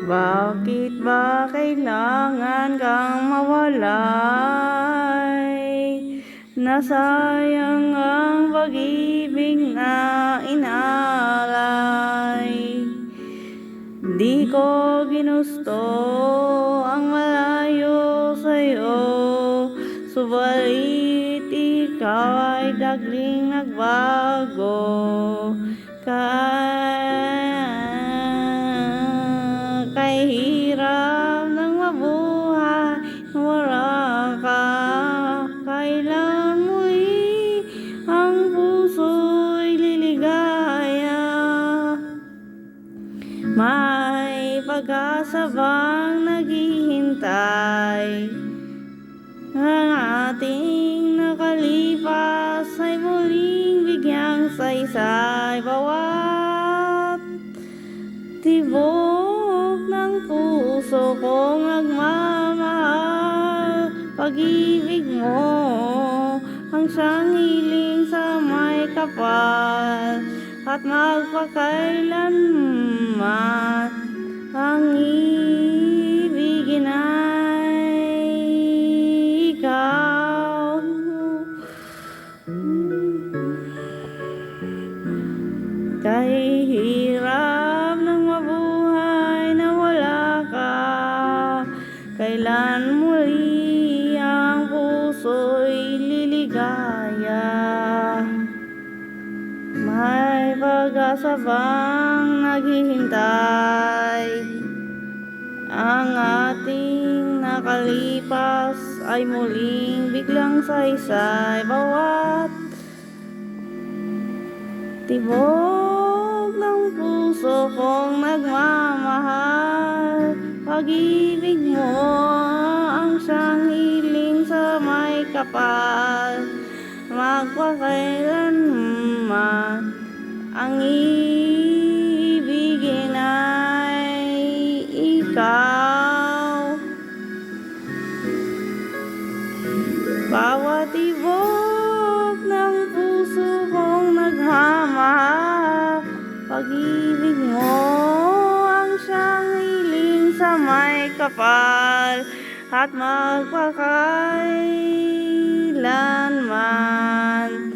Bakit ba kailangan kang mawalay? Nasayang ang pag-ibig na inalay. Di ko ginusto ang malayo sa'yo, subalit ikaw ay biglang nagbago. Kay hirap ng mabuhay na wala ka. Kailan muli ang puso'y liligaya? May pag-asa bang naghihintay? Ang ating nakalipas ay muling bigyang saysay. Bawat tibok ng puso kong nagmamahal, pag-ibig mo ang siyang hiling sa may kapal. At magpakailanman ang ibigin ay ikaw. Kay hirap ng mabuhay na wala ka. Kailan muli ang puso'y liligaya? May pag-asa bang naghihintay? Ang ating nakalipas ay muling biglang saysay. Bawat tibok ng puso kong nagmamahal, pag-ibig mo ang siyang hiling sa may kapal. Magpakailanman ang ibigin ay ikaw. Bawat tibok ng puso kong nagmamahal, pag-ibig mo ang siyang hiling sa may kapal. At magpakailanman